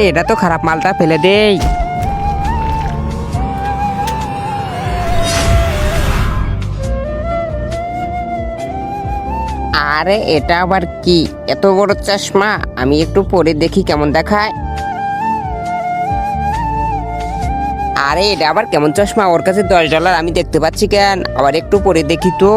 এটা তো খারাপ মালটা ফেলে দেই। আরে এটা আবার কি, এত বড় চশমা? আমি একটু পরে দেখি কেমন দেখায়। আরে এটা আবার কেমন চশমা? ওর কাছে $10, আমি দেখতে পাচ্ছি কেন? আবার একটু পরে দেখি তো।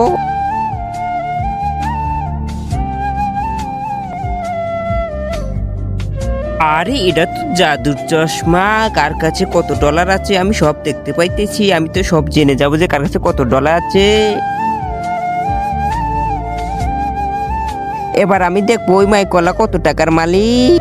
আরে এটা তো জাদুর চশমা। কার কাছে কত ডলার আছে আমি সব দেখতে পাইতেছি। আমি তো সব জেনে যাবো যে কার কাছে কত ডলার আছে। এবার আমি দেখবো ওই মাইকওয়ালা কত টাকার মালিক।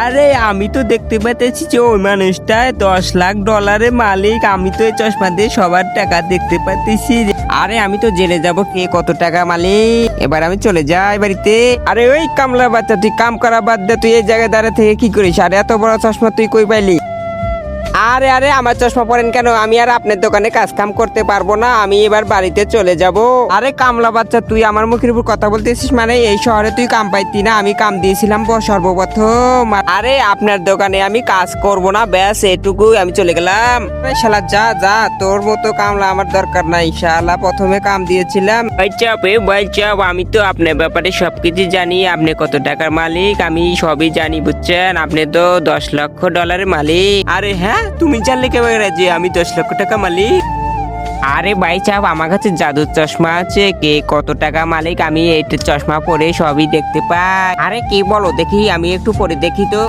আরে আমি তো দেখতে পাইতেছি যে ওই মানুষটা $10 লাখ মালিক। আমি তো এই চশমা দিয়ে সবার টাকা দেখতে পাইতেছি। আরে আমি তো জেনে যাব কে কত টাকা মালিক। এবার আমি চলে যাই বাড়িতে। আরে ওই কামলা বাচ্চা, তুই কাম করা বাদ দে, তুই এই জায়গায় দাঁড়িয়ে থেকে কি করিস? আরে এত বড় চশমা তুই কই পাইলি? আরে আরে আমার চশমা পরেন কেন? আমি আর আপনার দোকানে কাজ কাম করতে পারবো না, আমি এবার বাড়িতে চলে যাব। আরে কামলা বাচ্চা, তুই আমার মুখের উপর কথা বলতেছিস? মানে এই শহরে তুই কাম পাইতি না? আমি কাম দিয়েছিলাম সর্বপ্রথম। আরে আপনার দোকানে আমি কাজ করব না, ব্যাস এটুকুই, আমি চলে গেলাম। শালা যা যা, তোর মতো কামলা আমার দরকার নাই। শালা প্রথমে কাম দিয়েছিলাম। ভাই চাপ, আমি তো আপনার ব্যাপারে সবকিছু জানি। আপনি কত টাকার মালিক আমি সবই জানি, বুঝছেন? আপনি তো $10 লাখ মালিক। আরে হ্যাঁ, তুমি জানলে কেমন যে আমি $10 লাখ মালিক? আরে ভাই চাপ, আমার কাছে জাদুর চশমা আছে। কে কত টাকা মালিক আমি এই চশমা পরে সবই দেখতে পাই। আরে কি বলো দেখি, আমি একটু পরে দেখি তো।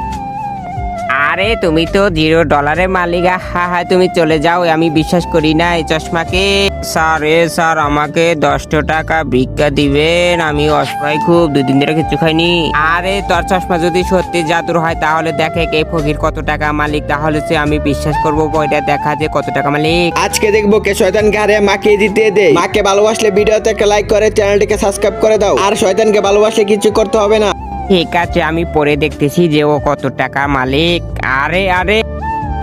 আরে তুমি তো $0 মালিক। হা হা, তুমি চলে যাও, আমি বিশ্বাস করি না এই চশমাকে। স্যার আমাকে $10 ভিক্ষা দিবেন, আমি অসহায় খুব, 2 দিন ধরে কিছু খাইনি। আরে তোর চশমা যদি সত্যি জাদুর হয় তাহলে দেখে কে ফকির কত টাকা মালিক, তাহলে সে আমি বিশ্বাস করবো। বইটা দেখা যে কত টাকা মালিক। আজকে দেখবো কে শয়তানকে হারিয়ে মাকে জিতে দেয়। মাকে ভালোবাসলে ভিডিওতে একটা লাইক করে চ্যানেলটিকে সাবস্ক্রাইব করে দাও। আর শয়তানকে ভালোবাসলে কিছু করতে হবে না। ঠিক আছে, আমি পরে দেখতেছি যে ও কত টাকা মালিক। আরে আরে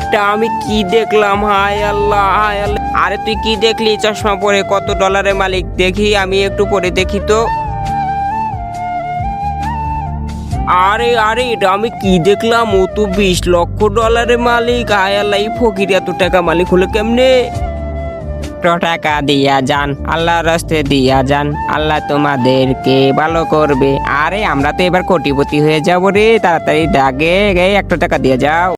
এটা আমি কি দেখলাম? হায় আল্লাহ, হায় আল্লাহ। আরে তুই কি দেখলি চশমা পরে কত ডলারের মালিক? দেখি আমি একটু পরে দেখি তো। আরে আরে এটা আমি কি দেখলাম? ও তো $20 লক্ষ মালিক। হায় আল্লাহ, এই ফকির এত টাকা মালিক হলো কেমনে? টাকা দিয়া যান, আল্লাহর রাস্তে দিয়া যান, আল্লাহ তোমাদেরকে ভালো করবে। আরে আমরা তো এবার কোটিপতি হয়ে যাবো রে, তাড়াতাড়ি দাগে $1 দিয়ে যাও।